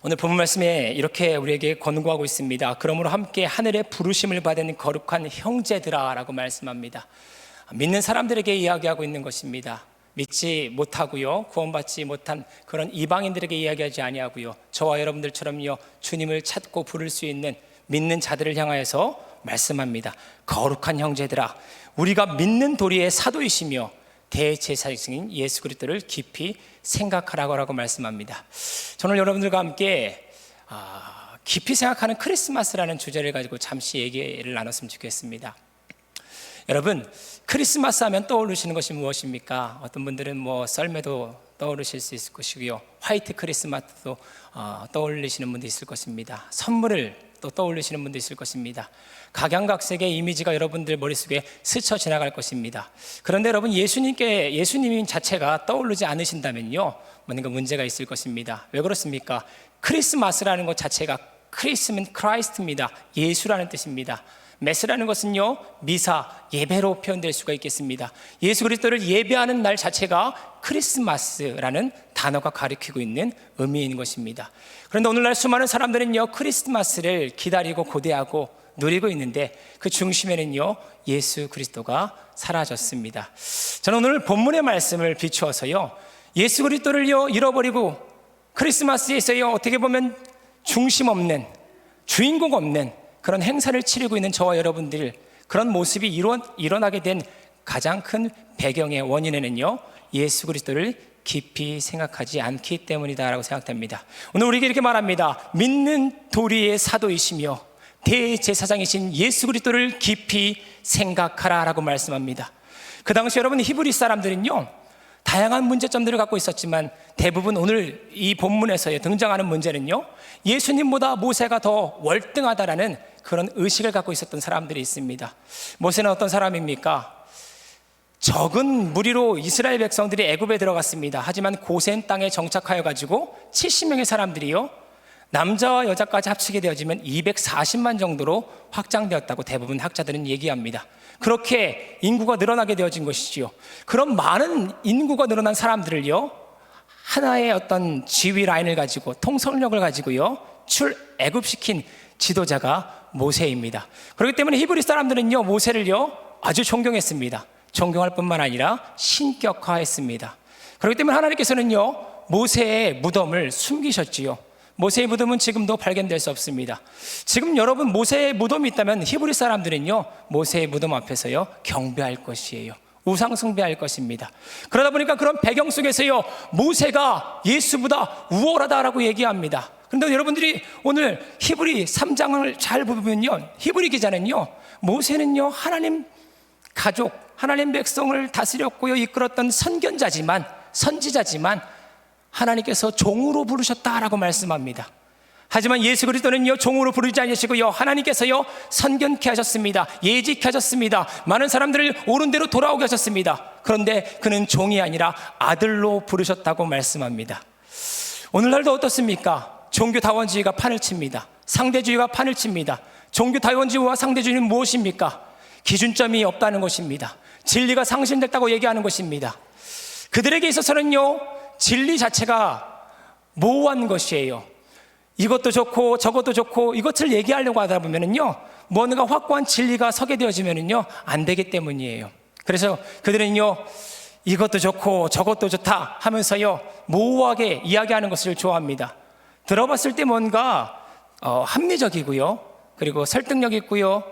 오늘 본문 말씀에 이렇게 우리에게 권고하고 있습니다. 그러므로 함께 하늘의 부르심을 받은 거룩한 형제들아 라고 말씀합니다. 믿는 사람들에게 이야기하고 있는 것입니다. 믿지 못하고요, 구원받지 못한 그런 이방인들에게 이야기하지 아니하고요, 저와 여러분들처럼요 주님을 찾고 부를 수 있는 믿는 자들을 향하여서 말씀합니다. 거룩한 형제들아, 우리가 믿는 도리의 사도이시며 대제사장인 예수 그리스도를 깊이 생각하라고 말씀합니다. 저는 여러분들과 함께 깊이 생각하는 크리스마스라는 주제를 가지고 잠시 얘기를 나눴으면 좋겠습니다. 여러분, 크리스마스 하면 떠오르시는 것이 무엇입니까? 어떤 분들은 썰매도 떠오르실 수 있을 것이고요, 화이트 크리스마스도 떠올리시는 분도 있을 것입니다. 선물을 또 떠올리시는 분도 있을 것입니다. 각양각색의 이미지가 여러분들 머릿속에 스쳐 지나갈 것입니다. 그런데 여러분, 예수님 자체가 떠오르지 않으신다면요, 뭔가 문제가 있을 것입니다. 왜 그렇습니까? 크리스마스라는 것 자체가, 크리스는 크라이스트입니다. 예수라는 뜻입니다. 메스라는 것은요, 미사, 예배로 표현될 수가 있겠습니다. 예수 그리스도를 예배하는 날 자체가 크리스마스라는 단어가 가리키고 있는 의미인 것입니다. 그런데 오늘날 수많은 사람들은요, 크리스마스를 기다리고 고대하고 누리고 있는데 그 중심에는요, 예수 그리스도가 사라졌습니다. 저는 오늘 본문의 말씀을 비추어서요, 예수 그리스도를요 잃어버리고 크리스마스에서요 어떻게 보면 중심 없는, 주인공 없는 그런 행사를 치르고 있는 저와 여러분들, 그런 모습이 일어나게 된 가장 큰 배경의 원인에는요, 예수 그리스도를 깊이 생각하지 않기 때문이다라고 생각됩니다. 오늘 우리에게 이렇게 말합니다. 믿는 도리의 사도이시며 대제사장이신 예수 그리스도를 깊이 생각하라 라고 말씀합니다. 그 당시 여러분, 히브리 사람들은요 다양한 문제점들을 갖고 있었지만 대부분 오늘 이 본문에서 등장하는 문제는요, 예수님보다 모세가 더 월등하다라는 그런 의식을 갖고 있었던 사람들이 있습니다. 모세는 어떤 사람입니까? 적은 무리로 이스라엘 백성들이 애굽에 들어갔습니다. 하지만 고센 땅에 정착하여 가지고 70명의 사람들이요, 남자와 여자까지 합치게 되어지면 240만 정도로 확장되었다고 대부분 학자들은 얘기합니다. 그렇게 인구가 늘어나게 되어진 것이지요. 그런 많은 인구가 늘어난 사람들을요, 하나의 어떤 지휘 라인을 가지고 통솔력을 가지고요 출애굽시킨 지도자가 모세입니다. 그렇기 때문에 히브리 사람들은요 모세를요 아주 존경했습니다. 존경할 뿐만 아니라 신격화했습니다. 그렇기 때문에 하나님께서는요 모세의 무덤을 숨기셨지요. 모세의 무덤은 지금도 발견될 수 없습니다. 지금 여러분, 모세의 무덤이 있다면 히브리 사람들은요 모세의 무덤 앞에서요 경배할 것이에요. 우상 숭배할 것입니다. 그러다 보니까 그런 배경 속에서요 모세가 예수보다 우월하다라고 얘기합니다. 그런데 여러분들이 오늘 히브리 3장을 잘 보면요, 히브리 기자는요 모세는요 하나님 가족, 하나님 백성을 다스렸고요 이끌었던 선지자지만 하나님께서 종으로 부르셨다라고 말씀합니다. 하지만 예수 그리스도는요 종으로 부르지 않으시고요 하나님께서요 선견케 하셨습니다. 예직케 하셨습니다. 많은 사람들을 옳은 대로 돌아오게 하셨습니다. 그런데 그는 종이 아니라 아들로 부르셨다고 말씀합니다. 오늘날도 어떻습니까? 종교다원주의가 판을 칩니다. 상대주의가 판을 칩니다. 종교다원주의와 상대주의는 무엇입니까? 기준점이 없다는 것입니다. 진리가 상실됐다고 얘기하는 것입니다. 그들에게 있어서는요 진리 자체가 모호한 것이에요. 이것도 좋고 저것도 좋고 이것을 얘기하려고 하다 보면은요 뭔가 확고한 진리가 서게 되어지면은요 안 되기 때문이에요. 그래서 그들은요 이것도 좋고 저것도 좋다 하면서요 모호하게 이야기하는 것을 좋아합니다. 들어봤을 때 뭔가 합리적이고요, 그리고 설득력 있고요,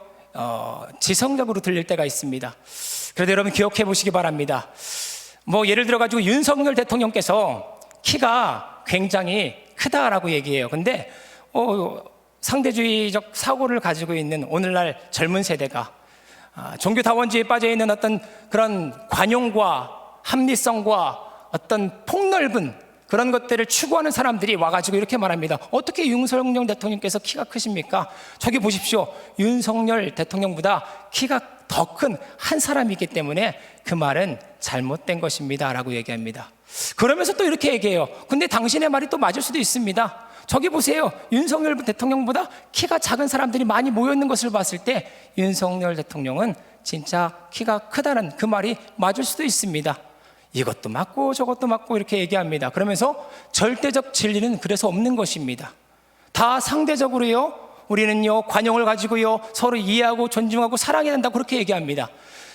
지성적으로 들릴 때가 있습니다. 그래도 여러분 기억해 보시기 바랍니다. 예를 들어 가지고 윤석열 대통령께서 키가 굉장히 크다라고 얘기해요. 근데 상대주의적 사고를 가지고 있는 오늘날 젊은 세대가 종교다원주의에 빠져 있는 어떤 그런 관용과 합리성과 어떤 폭넓은 그런 것들을 추구하는 사람들이 와가지고 이렇게 말합니다. 어떻게 윤석열 대통령께서 키가 크십니까? 저기 보십시오. 윤석열 대통령보다 키가 더 큰 한 사람이 있기 때문에 그 말은 잘못된 것입니다 라고 얘기합니다. 그러면서 또 이렇게 얘기해요. 근데 당신의 말이 또 맞을 수도 있습니다. 저기 보세요. 윤석열 대통령보다 키가 작은 사람들이 많이 모여있는 것을 봤을 때 윤석열 대통령은 진짜 키가 크다는 그 말이 맞을 수도 있습니다. 이것도 맞고 저것도 맞고 이렇게 얘기합니다. 그러면서 절대적 진리는 그래서 없는 것입니다. 다 상대적으로요, 우리는요 관용을 가지고요 서로 이해하고 존중하고 사랑해야 된다고 그렇게 얘기합니다.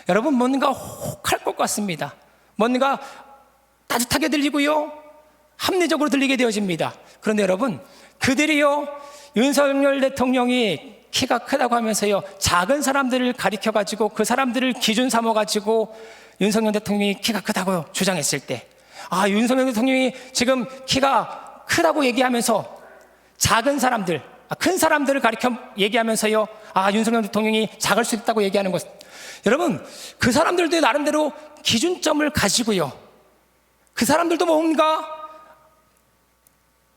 여러분, 뭔가 혹할 것 같습니다. 뭔가 따뜻하게 들리고요 합리적으로 들리게 되어집니다. 그런데 여러분, 그들이요 윤석열 대통령이 키가 크다고 하면서요 작은 사람들을 가리켜가지고 그 사람들을 기준 삼아가지고 윤석열 대통령이 키가 크다고 주장했을 때, 윤석열 대통령이 지금 키가 크다고 얘기하면서 작은 사람들, 큰 사람들을 가리켜 얘기하면서요 윤석열 대통령이 작을 수 있다고 얘기하는 것, 여러분, 그 사람들도 나름대로 기준점을 가지고요 그 사람들도 뭔가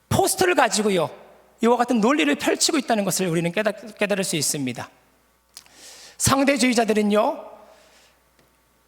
포스터를 가지고요 이와 같은 논리를 펼치고 있다는 것을 우리는 깨달을 수 있습니다. 상대주의자들은요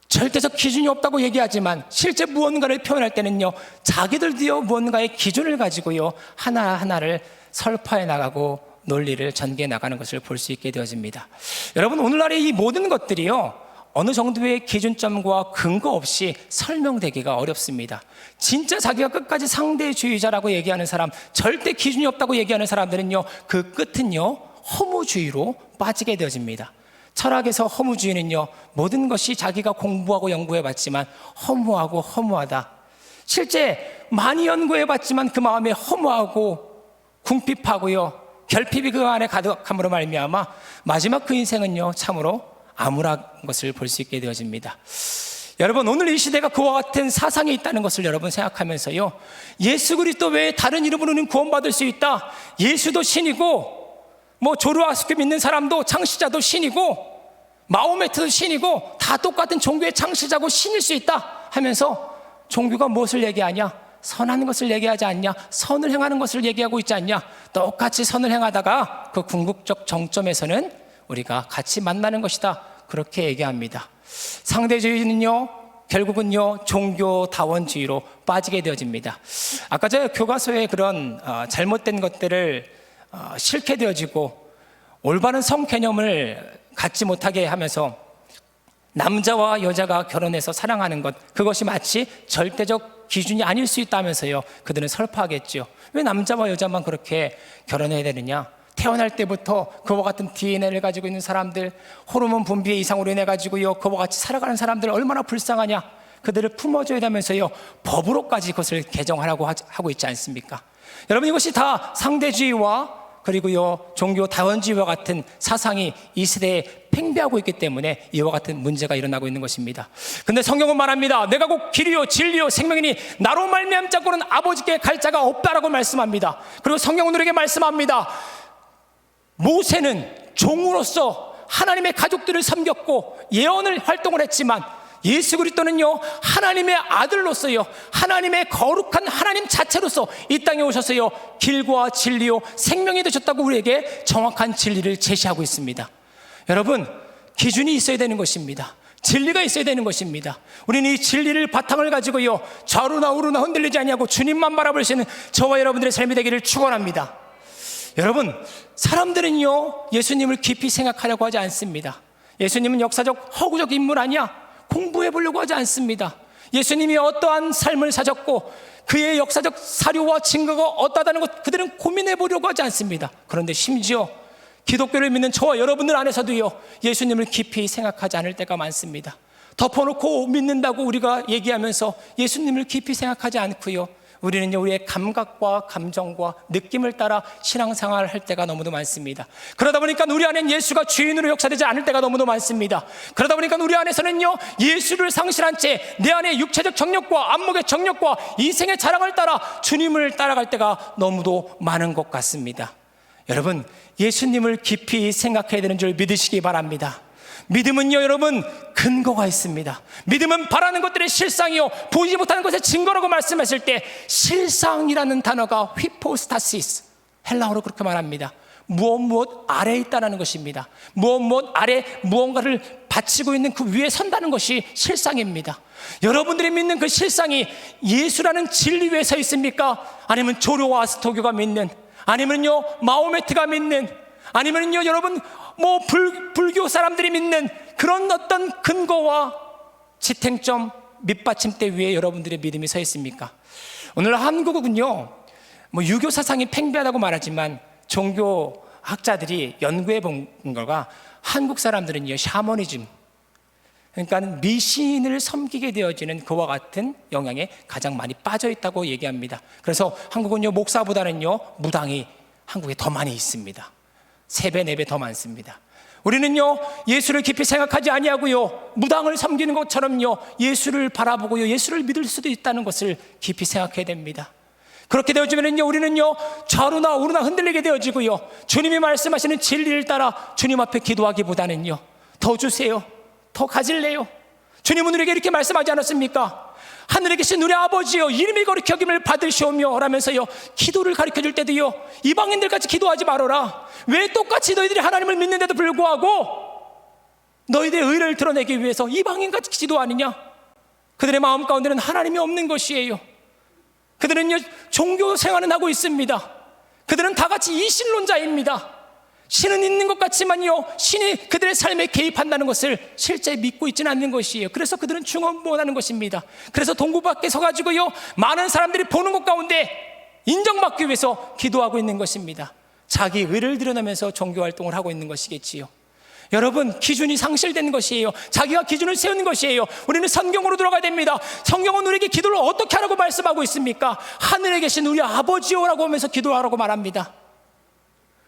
절대적 기준이 없다고 얘기하지만 실제 무언가를 표현할 때는요 자기들도요 무언가의 기준을 가지고요 하나하나를 설파해 나가고 논리를 전개해 나가는 것을 볼 수 있게 되어집니다. 여러분, 오늘날의 이 모든 것들이요 어느 정도의 기준점과 근거 없이 설명되기가 어렵습니다. 진짜 자기가 끝까지 상대주의자라고 얘기하는 사람, 절대 기준이 없다고 얘기하는 사람들은요 그 끝은요 허무주의로 빠지게 되어집니다. 철학에서 허무주의는요 모든 것이 자기가 공부하고 연구해봤지만 허무하고 허무하다, 실제 많이 연구해봤지만 그 마음에 허무하고 궁핍하고요 결핍이 그 안에 가득함으로 말미암아 마지막 그 인생은요 참으로 암울한 것을 볼 수 있게 되어집니다. 여러분, 오늘 이 시대가 그와 같은 사상이 있다는 것을 여러분 생각하면서요 예수 그리스도 외에 다른 이름으로는 구원받을 수 있다, 예수도 신이고 조르아스크 믿는 사람도 창시자도 신이고 마호메트도 신이고 다 똑같은 종교의 창시자고 신일 수 있다 하면서 종교가 무엇을 얘기하냐? 선한 것을 얘기하지 않냐? 선을 행하는 것을 얘기하고 있지 않냐? 똑같이 선을 행하다가 그 궁극적 정점에서는 우리가 같이 만나는 것이다, 그렇게 얘기합니다. 상대주의는요 결국은요 종교다원주의로 빠지게 되어집니다. 아까 제가 교과서에 그런 잘못된 것들을 싫게 되어지고 올바른 성 개념을 갖지 못하게 하면서 남자와 여자가 결혼해서 사랑하는 것, 그것이 마치 절대적 기준이 아닐 수 있다면서요 그들은 설파하겠죠. 왜 남자와 여자만 그렇게 결혼해야 되느냐? 태어날 때부터 그와 같은 DNA를 가지고 있는 사람들, 호르몬 분비의 이상으로 인해 가지고요 그와 같이 살아가는 사람들 얼마나 불쌍하냐? 그들을 품어줘야 되면서요 법으로까지 그것을 개정하라고 하고 있지 않습니까? 여러분, 이것이 다 상대주의와 그리고요 종교다원주의와 같은 사상이 이 시대에 팽배하고 있기 때문에 이와 같은 문제가 일어나고 있는 것입니다. 근데 성경은 말합니다. 내가 곧 길이요 진리요 생명이니 나로 말미암지 않고는 아버지께 갈 자가 없다라고 말씀합니다. 그리고 성경은 우리에게 말씀합니다. 모세는 종으로서 하나님의 가족들을 섬겼고 예언을 활동을 했지만 예수 그리스도는요 하나님의 아들로서요 하나님의 거룩한 하나님 자체로서 이 땅에 오셔서요 길과 진리요 생명이 되셨다고 우리에게 정확한 진리를 제시하고 있습니다. 여러분, 기준이 있어야 되는 것입니다. 진리가 있어야 되는 것입니다. 우리는 이 진리를 바탕을 가지고요 좌우나 우르나 흔들리지 않냐고 주님만 바라볼 수 있는 저와 여러분들의 삶이 되기를 축원합니다. 여러분, 사람들은요 예수님을 깊이 생각하려고 하지 않습니다. 예수님은 역사적 허구적 인물 아니야, 공부해 보려고 하지 않습니다. 예수님이 어떠한 삶을 사셨고 그의 역사적 사료와 증거가 어떠하다는 것 그들은 고민해 보려고 하지 않습니다. 그런데 심지어 기독교를 믿는 저와 여러분들 안에서도요 예수님을 깊이 생각하지 않을 때가 많습니다. 덮어놓고 믿는다고 우리가 얘기하면서 예수님을 깊이 생각하지 않고요 우리는요 우리의 감각과 감정과 느낌을 따라 신앙생활을 할 때가 너무도 많습니다. 그러다 보니까 우리 안엔 예수가 주인으로 역사되지 않을 때가 너무도 많습니다. 그러다 보니까 우리 안에서는요 예수를 상실한 채 내 안에 육체적 정욕과 안목의 정욕과 인생의 자랑을 따라 주님을 따라갈 때가 너무도 많은 것 같습니다. 여러분, 예수님을 깊이 생각해야 되는 줄 믿으시기 바랍니다. 믿음은요 여러분 근거가 있습니다. 믿음은 바라는 것들의 실상이요 보이지 못하는 것의 증거라고 말씀했을 때 실상이라는 단어가 휘포스타시스, 헬라어로 그렇게 말합니다. 무엇 아래에 있다는 것입니다. 무엇 아래 무언가를 바치고 있는 그 위에 선다는 것이 실상입니다. 여러분들이 믿는 그 실상이 예수라는 진리 위에 서 있습니까? 아니면 조로아스터교가 믿는, 아니면요 마호메트가 믿는, 아니면요 여러분 불교 사람들이 믿는 그런 어떤 근거와 지탱점, 밑받침대 위에 여러분들의 믿음이 서 있습니까? 오늘 한국은요, 유교 사상이 팽배하다고 말하지만 종교학자들이 연구해 본 결과 한국 사람들은요, 샤머니즘, 그러니까 미신을 섬기게 되어지는 그와 같은 영향에 가장 많이 빠져 있다고 얘기합니다. 그래서 한국은요, 목사보다는요, 무당이 한국에 더 많이 있습니다. 3배, 4배 더 많습니다. 우리는요, 예수를 깊이 생각하지 아니하고요, 무당을 섬기는 것처럼요, 예수를 바라보고요, 예수를 믿을 수도 있다는 것을 깊이 생각해야 됩니다. 그렇게 되어지면요, 우리는요, 좌우나 우르나 흔들리게 되어지고요, 주님이 말씀하시는 진리를 따라 주님 앞에 기도하기보다는요, 더 주세요, 더 가질래요. 주님은 우리에게 이렇게 말씀하지 않았습니까? 하늘에 계신 우리 아버지여, 이름이 거룩히 여김을 받으시오며 라면서요, 기도를 가르쳐줄 때도요, 이방인들같이 기도하지 말아라. 왜 똑같이 너희들이 하나님을 믿는데도 불구하고 너희들의 의를 드러내기 위해서 이방인같이 기도하느냐? 그들의 마음 가운데는 하나님이 없는 것이에요. 그들은요, 종교 생활은 하고 있습니다. 그들은 다 같이 이신론자입니다. 신은 있는 것 같지만요, 신이 그들의 삶에 개입한다는 것을 실제 믿고 있지는 않는 것이에요. 그래서 그들은 중언부언하는 것입니다. 그래서 동굴 밖에 서가지고요, 많은 사람들이 보는 것 가운데 인정받기 위해서 기도하고 있는 것입니다. 자기 의를 드러내면서 종교활동을 하고 있는 것이겠지요. 여러분, 기준이 상실된 것이에요. 자기가 기준을 세우는 것이에요. 우리는 성경으로 들어가야 됩니다. 성경은 우리에게 기도를 어떻게 하라고 말씀하고 있습니까? 하늘에 계신 우리 아버지요라고 하면서 기도하라고 말합니다.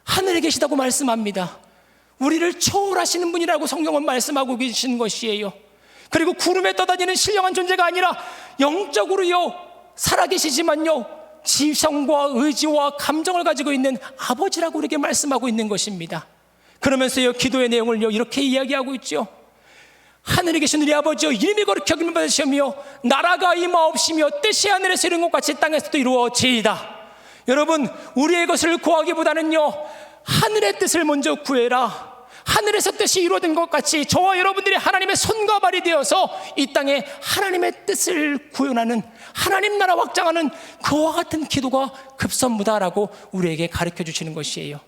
하늘에 계시다고 말씀합니다. 우리를 초월하시는 분이라고 성경은 말씀하고 계신 것이에요. 그리고 구름에 떠다니는 신령한 존재가 아니라 영적으로요, 살아계시지만요, 지성과 의지와 감정을 가지고 있는 아버지라고 우리에게 말씀하고 있는 것입니다. 그러면서요, 기도의 내용을요, 이렇게 이야기하고 있죠. 하늘에 계신 우리 아버지여, 이름이 거룩히 여김을 받으시오며 나라가 임하옵시며 뜻이 하늘에서 이룬 것 같이 땅에서도 이루어지이다. 여러분, 우리의 것을 구하기보다는요, 하늘의 뜻을 먼저 구해라. 하늘에서 뜻이 이루어진 것 같이 저와 여러분들이 하나님의 손과 발이 되어서 이 땅에 하나님의 뜻을 구현하는, 하나님 나라 확장하는 그와 같은 기도가 급선무다라고 우리에게 가르쳐 주시는 것이에요.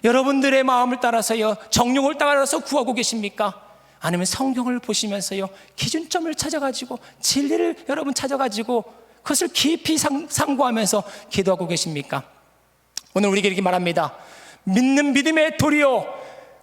여러분들의 마음을 따라서요, 정욕을 따라서 구하고 계십니까? 아니면 성경을 보시면서요, 기준점을 찾아가지고 진리를 여러분 찾아가지고 그것을 깊이 상고하면서 기도하고 계십니까? 오늘 우리에게 이렇게 말합니다. 믿는 믿음의 도리요,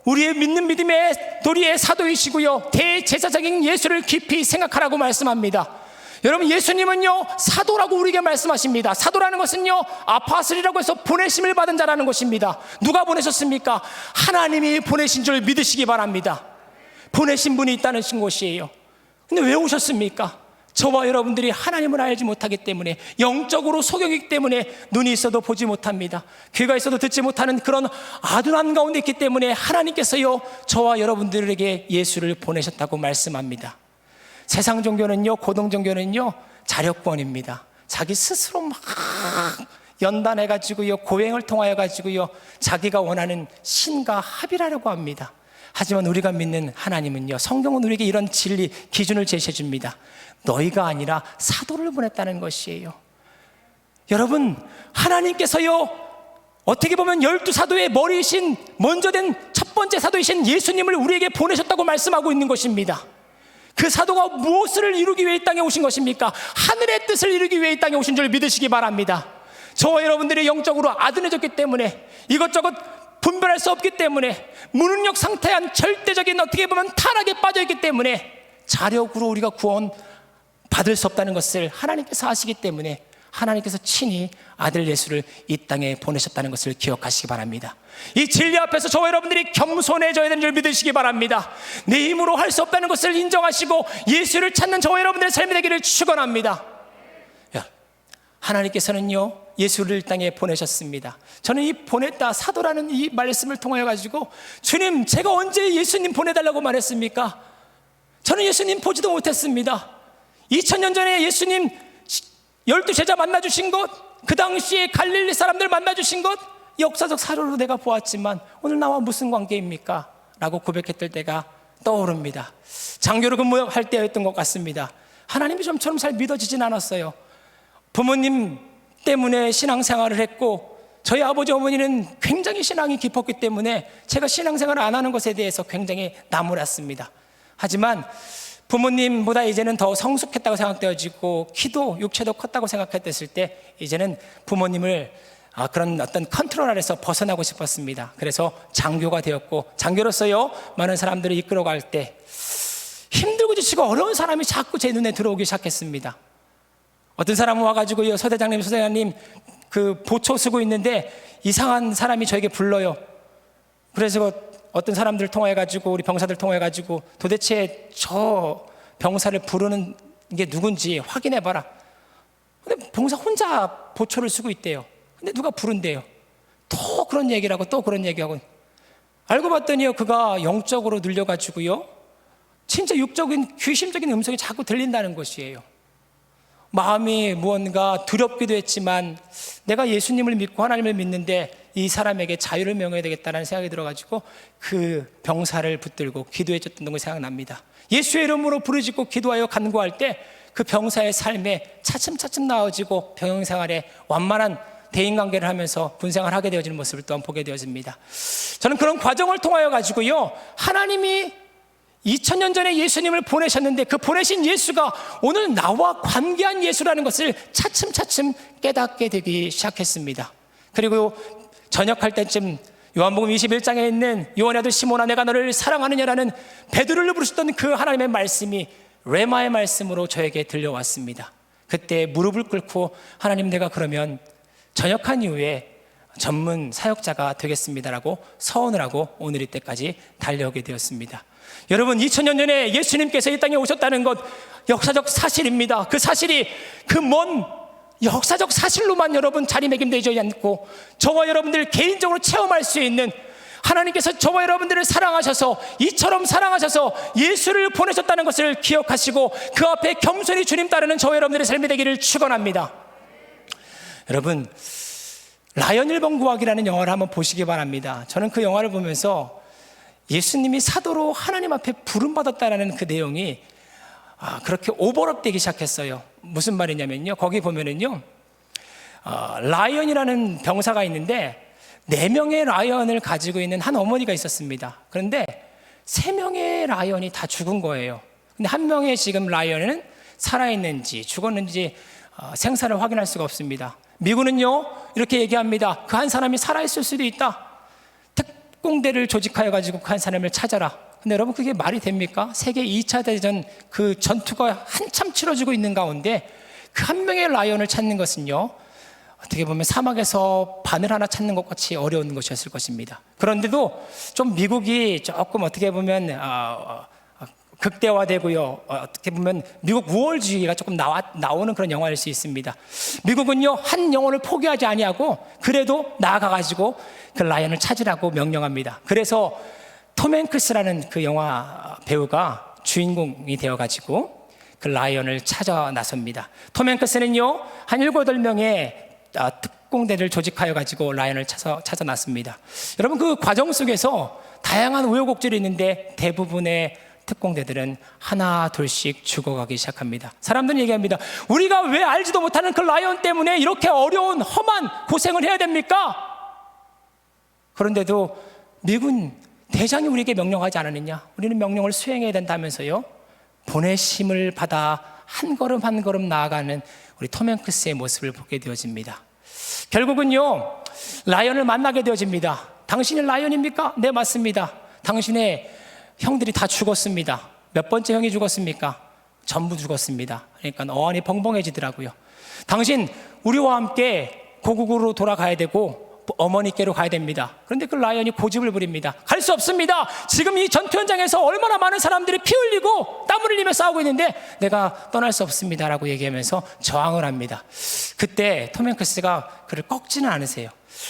우리의 믿는 믿음의 도리의 사도이시고요, 대제사장인 예수를 깊이 생각하라고 말씀합니다. 여러분, 예수님은요, 사도라고 우리에게 말씀하십니다. 사도라는 것은요, 아파스리라고 해서 보내심을 받은 자라는 것입니다. 누가 보내셨습니까? 하나님이 보내신 줄 믿으시기 바랍니다. 보내신 분이 있다는 것이에요. 근데 왜 오셨습니까? 저와 여러분들이 하나님을 알지 못하기 때문에, 영적으로 소경이기 때문에 눈이 있어도 보지 못합니다. 귀가 있어도 듣지 못하는 그런 아둔한 가운데 있기 때문에 하나님께서요, 저와 여러분들에게 예수를 보내셨다고 말씀합니다. 세상 종교는요, 고등 종교는요, 자력권입니다. 자기 스스로 막 연단해가지고요, 고행을 통하여가지고요, 자기가 원하는 신과 합일하려고 합니다. 하지만 우리가 믿는 하나님은요, 성경은 우리에게 이런 진리, 기준을 제시해 줍니다. 너희가 아니라 사도를 보냈다는 것이에요. 여러분, 하나님께서요, 어떻게 보면 12사도의 머리이신, 먼저 된 첫 번째 사도이신 예수님을 우리에게 보내셨다고 말씀하고 있는 것입니다. 그 사도가 무엇을 이루기 위해 이 땅에 오신 것입니까? 하늘의 뜻을 이루기 위해 이 땅에 오신 줄 믿으시기 바랍니다. 저와 여러분들이 영적으로 아둔해졌기 때문에, 이것저것 분별할 수 없기 때문에, 무능력 상태한 절대적인, 어떻게 보면 타락에 빠져있기 때문에 자력으로 우리가 구원 받을 수 없다는 것을 하나님께서 아시기 때문에 하나님께서 친히 아들 예수를 이 땅에 보내셨다는 것을 기억하시기 바랍니다. 이 진리 앞에서 저와 여러분들이 겸손해져야 되는 줄 믿으시기 바랍니다. 내 힘으로 할 수 없다는 것을 인정하시고 예수를 찾는 저와 여러분들의 삶이 되기를 축원합니다. 하나님께서는요, 예수를 이 땅에 보내셨습니다. 저는 이 보냈다, 사도라는 이 말씀을 통하여 가지고, 주님, 제가 언제 예수님 보내달라고 말했습니까? 저는 예수님 보지도 못했습니다. 2000년 전에 예수님 12제자 만나주신 것, 그 당시에 갈릴리 사람들 만나주신 것, 역사적 사료로 내가 보았지만 오늘 나와 무슨 관계입니까? 라고 고백했을 때가 떠오릅니다. 장교로 근무할 때였던 것 같습니다. 하나님이 좀처럼 잘 믿어지진 않았어요. 부모님 때문에 신앙생활을 했고, 저희 아버지 어머니는 굉장히 신앙이 깊었기 때문에 제가 신앙생활을 안 하는 것에 대해서 굉장히 나무랐습니다. 하지만 부모님보다 이제는 더 성숙했다고 생각되어지고 키도 육체도 컸다고 생각했을 때 이제는 부모님을 그런 어떤 컨트롤 아래서 벗어나고 싶었습니다. 그래서 장교가 되었고, 장교로서요 많은 사람들을 이끌어갈 때 힘들고 지치고 어려운 사람이 자꾸 제 눈에 들어오기 시작했습니다. 어떤 사람은 와가지고요, 소대장님 그 보초 쓰고 있는데 이상한 사람이 저에게 불러요. 그래서 어떤 사람들 통해가지고, 우리 병사들 통해가지고 도대체 저 병사를 부르는 게 누군지 확인해봐라. 근데 병사 혼자 보초를 쓰고 있대요. 근데 누가 부른대요. 또 그런 얘기를 하고 또 그런 얘기하고. 알고 봤더니요, 그가 영적으로 눌려가지고요, 진짜 육적인 귀신적인 음성이 자꾸 들린다는 것이에요. 마음이 무언가 두렵기도 했지만 내가 예수님을 믿고 하나님을 믿는데 이 사람에게 자유를 명해야 되겠다는 생각이 들어가지고 그 병사를 붙들고 기도해 줬던 것이 생각납니다. 예수의 이름으로 부르짖고 기도하여 간구할 때 그 병사의 삶에 차츰차츰 나아지고 병영생활에 완만한 대인관계를 하면서 군생활을 하게 되어지는 모습을 또한 보게 되어집니다. 저는 그런 과정을 통하여 가지고요, 하나님이 2000년 전에 예수님을 보내셨는데 그 보내신 예수가 오늘 나와 관계한 예수라는 것을 차츰차츰 깨닫게 되기 시작했습니다. 그리고 전역할 때쯤 요한복음 21장에 있는 요한의 아들 시몬아, 내가 너를 사랑하느냐라는 베드로를 부르셨던 그 하나님의 말씀이 레마의 말씀으로 저에게 들려왔습니다. 그때 무릎을 꿇고, 하나님, 내가 그러면 전역한 이후에 전문 사역자가 되겠습니다라고 서원을 하고 오늘 이때까지 달려오게 되었습니다. 여러분, 2000년 전에 예수님께서 이 땅에 오셨다는 것 역사적 사실입니다. 그 사실이 그 먼 역사적 사실로만 여러분 자리매김되지 않고 저와 여러분들 개인적으로 체험할 수 있는, 하나님께서 저와 여러분들을 사랑하셔서 이처럼 사랑하셔서 예수를 보내셨다는 것을 기억하시고 그 앞에 겸손히 주님 따르는 저와 여러분들의 삶이 되기를 축원합니다. 여러분, 라이언 1번 구하기라는 영화를 한번 보시기 바랍니다. 저는 그 영화를 보면서 예수님이 사도로 하나님 앞에 부름받았다는 그 내용이 그렇게 오버랩되기 시작했어요. 무슨 말이냐면요, 거기 보면은요, 라이언이라는 병사가 있는데 4명의 라이언을 가지고 있는 한 어머니가 있었습니다. 그런데 3명의 라이언이 다 죽은 거예요. 근데 한 명의 지금 라이언은 살아있는지 죽었는지 생사를 확인할 수가 없습니다. 미군은요 이렇게 얘기합니다. 그 한 사람이 살아있을 수도 있다. 특공대를 조직하여 가지고 그 한 사람을 찾아라. 근데 여러분, 그게 말이 됩니까? 세계 2차 대전 그 전투가 한참 치러지고 있는 가운데 그 한 명의 라이언을 찾는 것은요, 어떻게 보면 사막에서 바늘 하나 찾는 것 같이 어려운 것이었을 것입니다. 그런데도 좀 미국이 조금 어떻게 보면 극대화되고요, 어떻게 보면 미국 우월주의가 조금 나오는 그런 영화일 수 있습니다. 미국은요 한 영혼을 포기하지 아니하고 그래도 나아가가지고 그 라이언을 찾으라고 명령합니다. 그래서 톰 행크스라는 그 영화 배우가 주인공이 되어가지고 그 라이언을 찾아 나섭니다. 톰 행크스는요 한 7, 8명의 특공대를 조직하여 가지고 라이언을 찾아 놨습니다. 여러분, 그 과정 속에서 다양한 우여곡절이 있는데 대부분의 특공대들은 하나 둘씩 죽어가기 시작합니다. 사람들은 얘기합니다. 우리가 왜 알지도 못하는 그 라이언 때문에 이렇게 어려운 험한 고생을 해야 됩니까? 그런데도 미군 대장이 우리에게 명령하지 않았느냐? 우리는 명령을 수행해야 된다면서요, 보내심을 받아 한 걸음 한 걸음 나아가는 우리 톰 행크스의 모습을 보게 되어집니다. 결국은요 라이언을 만나게 되어집니다. 당신이 라이언입니까? 네, 맞습니다. 당신의 형들이 다 죽었습니다. 몇 번째 형이 죽었습니까? 전부 죽었습니다. 그러니까 어안이 벙벙해지더라고요. 당신 우리와 함께 고국으로 돌아가야 되고 어머니께로 가야 됩니다. 그런데 그 라이언이 고집을 부립니다. 갈 수 없습니다. 지금 이 전투 현장에서 얼마나 많은 사람들이 피 흘리고 땀을 흘리며 싸우고 있는데 내가 떠날 수 없습니다 라고 얘기하면서 저항을 합니다. 그때 톰 행크스가 그를 꺾지는 않으세요.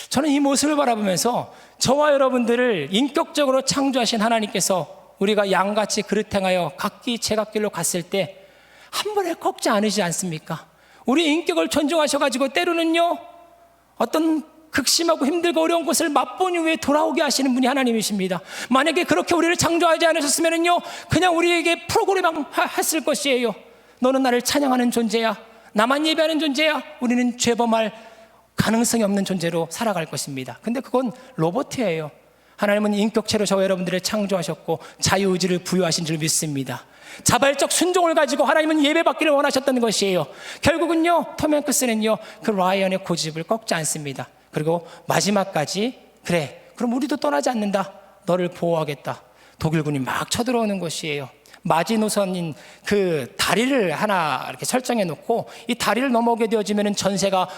저는 이 모습을 바라보면서 저와 여러분들을 인격적으로 창조하신 하나님께서 우리가 양같이 그릇 행하여 각기 제각길로 갔을 때 한 번에 꺾지 않으시지 않습니까? 우리 인격을 존중하셔가지고 때로는요 어떤 극심하고 힘들고 어려운 것을 맛본 이후에 돌아오게 하시는 분이 하나님이십니다. 만약에 그렇게 우리를 창조하지 않으셨으면요 그냥 우리에게 프로그램 했을 것이에요. 너는 나를 찬양하는 존재야, 나만 예배하는 존재야, 우리는 죄범할 가능성이 없는 존재로 살아갈 것입니다. 근데 그건 로봇이에요. 하나님은 인격체로 저와 여러분들을 창조하셨고 자유의지를 부여하신 줄 믿습니다. 자발적 순종을 가지고 하나님은 예배받기를 원하셨던 것이에요. 결국은요, 톰 행크스는요, 그 라이언의 고집을 꺾지 않습니다. 그리고 마지막까지, 그래, 그럼 우리도 떠나지 않는다. 너를 보호하겠다. 독일군이 막 쳐들어오는 것이에요. 마지노선인 그 다리를 하나 이렇게 설정해 놓고 이 다리를 넘어오게 되어지면 전세가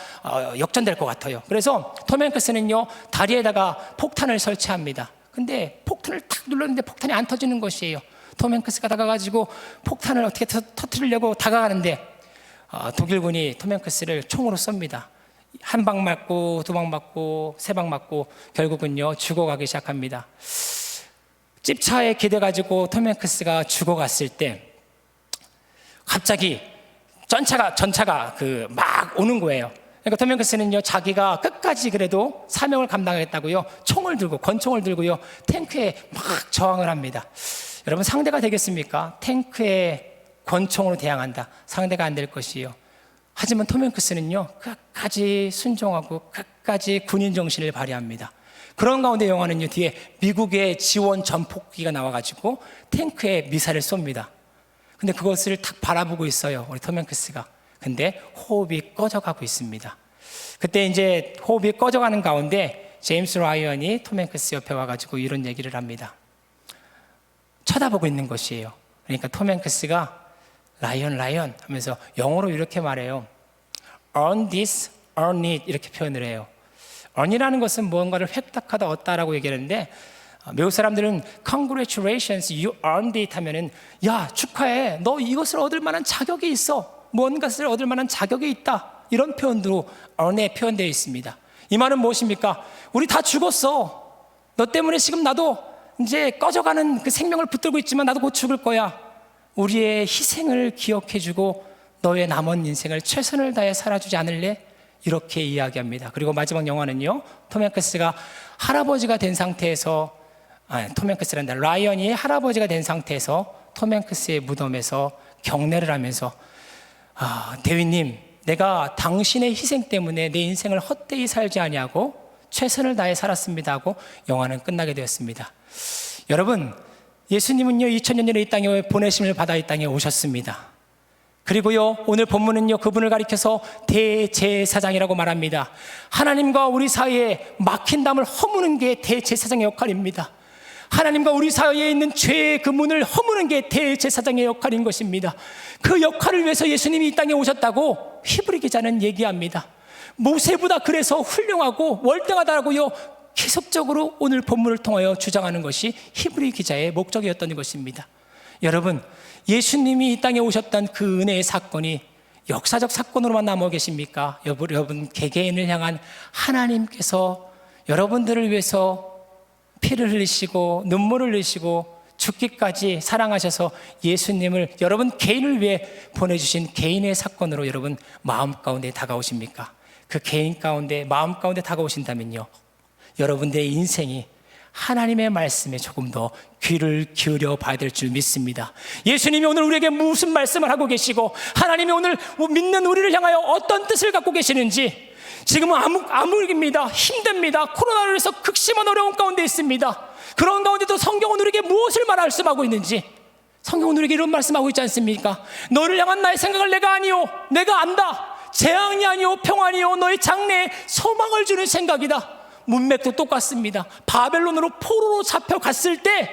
역전될 것 같아요. 그래서 톰 행크스는요, 다리에다가 폭탄을 설치합니다. 근데 폭탄을 탁 눌렀는데 폭탄이 안 터지는 것이에요. 톰 행크스가 다가가지고 폭탄을 어떻게 터뜨리려고 다가가는데 독일군이 톰 행크스를 총으로 쏩니다. 한 방 맞고, 두 방 맞고, 세 방 맞고, 결국은요, 죽어가기 시작합니다. 찝차에 기대가지고 톰 행크스가 죽어갔을 때 갑자기 전차가 막 오는 거예요. 그러니까 톰 행크스는요, 자기가 끝까지 그래도 사명을 감당하겠다고요, 권총을 들고요, 탱크에 막 저항을 합니다. 여러분, 상대가 되겠습니까? 탱크에 권총으로 대항한다. 상대가 안 될 것이에요. 하지만 톰 행크스는요, 끝까지 순종하고 끝까지 군인 정신을 발휘합니다. 그런 가운데 영화는요, 뒤에 미국의 지원 전폭기가 나와가지고 탱크에 미사일을 쏩니다. 근데 그것을 탁 바라보고 있어요, 우리 톰 행크스가. 근데 호흡이 꺼져가고 있습니다. 그때 이제 호흡이 꺼져가는 가운데 제임스 라이언이 톰 행크스 옆에 와가지고 이런 얘기를 합니다. 쳐다보고 있는 것이에요. 그러니까 톰 행크스가 라이언 하면서 영어로 이렇게 말해요. Earn this, earn it, 이렇게 표현을 해요. earn이라는 것은 무언가를 획득하다 얻다라고 얘기하는데, 미국 사람들은 congratulations, you earned it 하면은, 야, 축하해, 너 이것을 얻을 만한 자격이 있어, 무언가를 얻을 만한 자격이 있다, 이런 표현도 earn에 표현되어 있습니다. 이 말은 무엇입니까? 우리 다 죽었어. 너 때문에 지금 나도 이제 꺼져가는 그 생명을 붙들고 있지만 나도 곧 죽을 거야. 우리의 희생을 기억해주고 너의 남은 인생을 최선을 다해 살아주지 않을래? 이렇게 이야기합니다. 그리고 마지막 영화는요, 톰 행크스가 할아버지가 된 상태에서, 톰 행크스란다, 라이언이 할아버지가 된 상태에서 톰 행크스의 무덤에서 경례를 하면서, 대위님, 내가 당신의 희생 때문에 내 인생을 헛되이 살지 아니하고 최선을 다해 살았습니다 하고 영화는 끝나게 되었습니다. 여러분, 예수님은요, 2000년 전에 이 땅에 보내심을 받아 이 땅에 오셨습니다. 그리고요, 오늘 본문은요, 그분을 가리켜서 대제사장이라고 말합니다. 하나님과 우리 사이에 막힌 담을 허무는 게 대제사장의 역할입니다. 하나님과 우리 사이에 있는 죄의 그 문을 허무는 게 대제사장의 역할인 것입니다. 그 역할을 위해서 예수님이 이 땅에 오셨다고 히브리 기자는 얘기합니다. 모세보다 그래서 훌륭하고 월등하다고요, 계속적으로 오늘 본문을 통하여 주장하는 것이 히브리 기자의 목적이었던 것입니다. 여러분, 예수님이 이 땅에 오셨던 그 은혜의 사건이 역사적 사건으로만 남아 계십니까? 여러분 개개인을 향한 하나님께서 여러분들을 위해서 피를 흘리시고 눈물을 흘리시고 죽기까지 사랑하셔서 예수님을 여러분 개인을 위해 보내주신 개인의 사건으로 여러분 마음 가운데 다가오십니까? 그 개인 가운데, 마음 가운데 다가오신다면요, 여러분들의 인생이 하나님의 말씀에 조금 더 귀를 기울여 봐야 될 줄 믿습니다. 예수님이 오늘 우리에게 무슨 말씀을 하고 계시고, 하나님이 오늘 믿는 우리를 향하여 어떤 뜻을 갖고 계시는지, 지금은 암흑입니다. 힘듭니다. 코로나로 인해서 극심한 어려움 가운데 있습니다. 그런 가운데도 성경은 우리에게 무엇을 말씀하고 있는지, 성경은 우리에게 이런 말씀하고 있지 않습니까? 너를 향한 나의 생각을 내가 아니요, 내가 안다. 재앙이 아니요 평안이요 너의 장래에 소망을 주는 생각이다. 문맥도 똑같습니다. 바벨론으로 포로로 잡혀갔을 때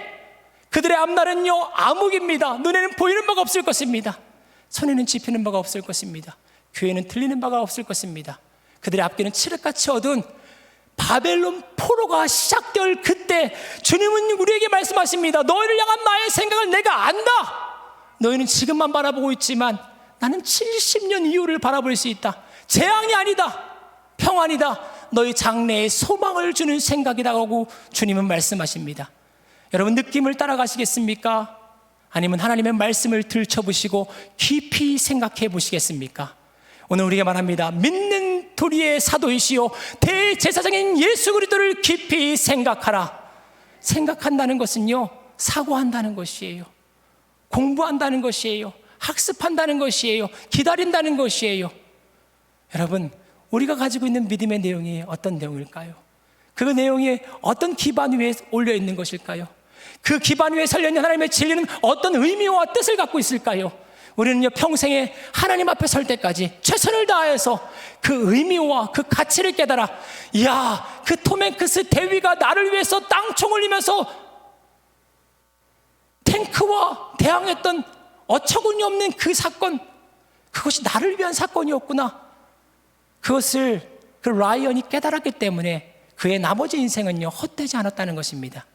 그들의 앞날은요 암흑입니다. 눈에는 보이는 바가 없을 것입니다. 손에는 집히는 바가 없을 것입니다. 귀에는 들리는 바가 없을 것입니다. 그들의 앞길은 칠흑같이 어두운 바벨론 포로가 시작될 그때 주님은 우리에게 말씀하십니다. 너희를 향한 나의 생각을 내가 안다. 너희는 지금만 바라보고 있지만 나는 70년 이후를 바라볼 수 있다. 재앙이 아니다, 평안이다, 너희 장래에 소망을 주는 생각이라고 주님은 말씀하십니다. 여러분, 느낌을 따라가시겠습니까? 아니면 하나님의 말씀을 들춰보시고 깊이 생각해 보시겠습니까? 오늘 우리가 말합니다. 믿는 도리의 사도이시오 대제사장인 예수 그리스도를 깊이 생각하라. 생각한다는 것은요, 사고한다는 것이에요. 공부한다는 것이에요. 학습한다는 것이에요. 기다린다는 것이에요. 여러분, 우리가 가지고 있는 믿음의 내용이 어떤 내용일까요? 그 내용이 어떤 기반 위에 올려 있는 것일까요? 그 기반 위에 설려있는 하나님의 진리는 어떤 의미와 뜻을 갖고 있을까요? 우리는요, 평생에 하나님 앞에 설 때까지 최선을 다해서 그 의미와 그 가치를 깨달아, 이야, 그 톰 행크스 대위가 나를 위해서 땅총 흘리면서 탱크와 대항했던 어처구니 없는 그 사건, 그것이 나를 위한 사건이었구나. 그것을 그 라이언이 깨달았기 때문에 그의 나머지 인생은요, 헛되지 않았다는 것입니다.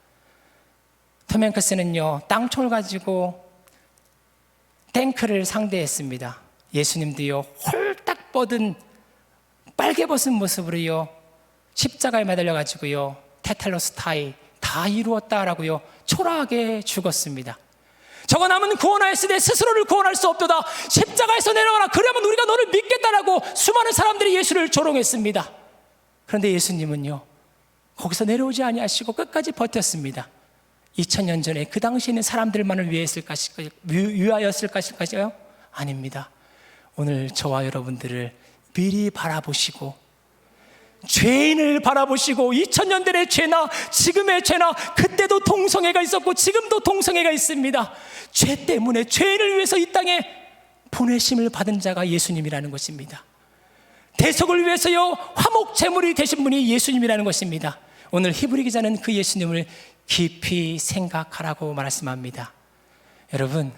톰 행크스는요, 땅총을 가지고 탱크를 상대했습니다. 예수님도요, 홀딱 뻗은 빨개 벗은 모습으로요, 십자가에 매달려 가지고요, 테텔로스타이 다 이루었다라고요, 초라하게 죽었습니다. 저거 남은 구원하였으되 스스로를 구원할 수 없도다. 십자가에서 내려와라. 그러면 우리가 너를 믿겠다라고 수많은 사람들이 예수를 조롱했습니다. 그런데 예수님은요, 거기서 내려오지 아니하시고 끝까지 버텼습니다. 2000년 전에 그 당시에 있는 사람들만을 위하였을 것일까요? 아닙니다. 오늘 저와 여러분들을 미리 바라보시고, 죄인을 바라보시고, 2000년 전의 죄나 지금의 죄나, 그때도 동성애가 있었고 지금도 동성애가 있습니다. 죄 때문에 죄인을 위해서 이 땅에 보내심을 받은 자가 예수님이라는 것입니다. 대속을 위해서요, 화목 제물이 되신 분이 예수님이라는 것입니다. 오늘 히브리 기자는 그 예수님을 깊이 생각하라고 말씀합니다. 여러분,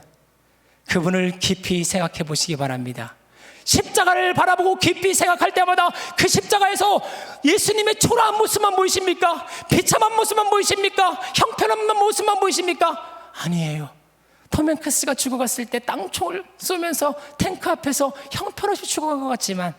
그분을 깊이 생각해 보시기 바랍니다. 십자가를 바라보고 깊이 생각할 때마다 그 십자가에서 예수님의 초라한 모습만 보이십니까? 비참한 모습만 보이십니까? 형편없는 모습만 보이십니까? 아니에요. 톰 행크스가 죽어갔을 때 땅총을 쏘면서 탱크 앞에서 형편없이 죽어간 것 같지만,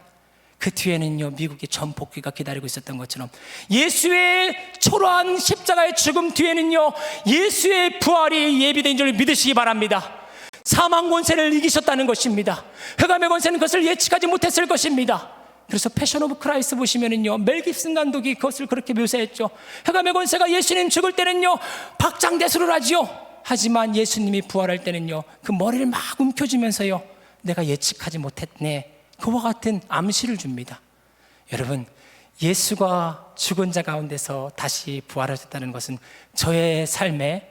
그 뒤에는요, 미국의 전폭기가 기다리고 있었던 것처럼 예수의 초라한 십자가의 죽음 뒤에는요, 예수의 부활이 예비된 줄 믿으시기 바랍니다. 사망 권세를 이기셨다는 것입니다. 흑암의 권세는 그것을 예측하지 못했을 것입니다. 그래서 패션 오브 크라이스트 보시면은요, 멜 깁슨 감독이 그것을 그렇게 묘사했죠. 흑암의 권세가 예수님 죽을 때는요, 박장대소를 하지요. 하지만 예수님이 부활할 때는요, 그 머리를 막 움켜쥐면서요, 내가 예측하지 못했네, 그와 같은 암시를 줍니다. 여러분, 예수가 죽은 자 가운데서 다시 부활하셨다는 것은 저의 삶의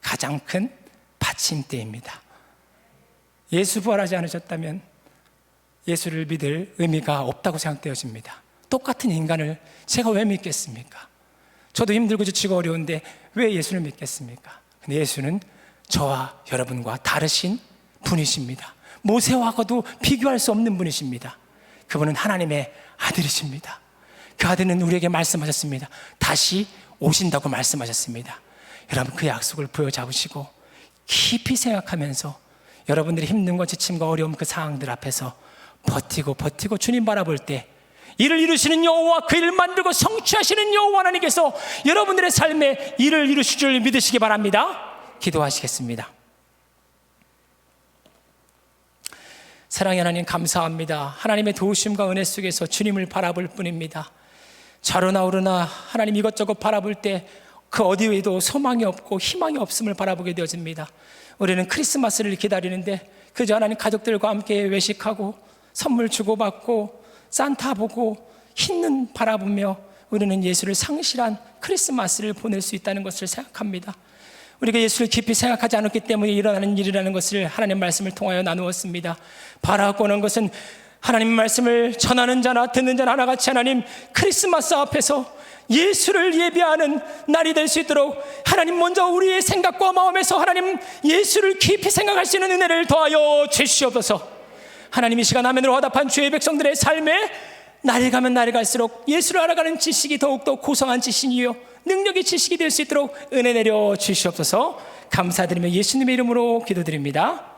가장 큰 받침대입니다. 예수 부활하지 않으셨다면 예수를 믿을 의미가 없다고 생각되어집니다. 똑같은 인간을 제가 왜 믿겠습니까? 저도 힘들고 지치고 어려운데 왜 예수를 믿겠습니까? 근데 예수는 저와 여러분과 다르신 분이십니다. 모세와도 비교할 수 없는 분이십니다. 그분은 하나님의 아들이십니다. 그 아들은 우리에게 말씀하셨습니다. 다시 오신다고 말씀하셨습니다. 여러분, 그 약속을 부여잡으시고 깊이 생각하면서 여러분들이 힘든 것, 지침과 어려움, 그 상황들 앞에서 버티고 주님 바라볼 때, 일을 이루시는 여호와, 그 일을 만들고 성취하시는 여호와 하나님께서 여러분들의 삶에 일을 이루실 줄 믿으시기 바랍니다. 기도하시겠습니다. 사랑의 하나님, 감사합니다. 하나님의 도우심과 은혜 속에서 주님을 바라볼 뿐입니다. 좌로나 우로나 하나님 이것저것 바라볼 때 그 어디에도 소망이 없고 희망이 없음을 바라보게 되어집니다. 우리는 크리스마스를 기다리는데 그저 하나님 가족들과 함께 외식하고 선물 주고받고 산타 보고 흰눈 바라보며 우리는 예수를 상실한 크리스마스를 보낼 수 있다는 것을 생각합니다. 우리가 예수를 깊이 생각하지 않았기 때문에 일어나는 일이라는 것을 하나님 말씀을 통하여 나누었습니다. 바라고 하는 것은 하나님 말씀을 전하는 자나 듣는 자나 하나같이 하나님 크리스마스 앞에서 예수를 예비하는 날이 될 수 있도록 하나님 먼저 우리의 생각과 마음에서 하나님 예수를 깊이 생각할 수 있는 은혜를 더하여 주시옵소서. 하나님, 이 시간 아멘으로 화답한 주의 백성들의 삶에 날이 가면 날이 갈수록 예수를 알아가는 지식이 더욱더 고성한 지식이요 능력의 지식이 될 수 있도록 은혜 내려 주시옵소서. 감사드리며 예수님의 이름으로 기도드립니다.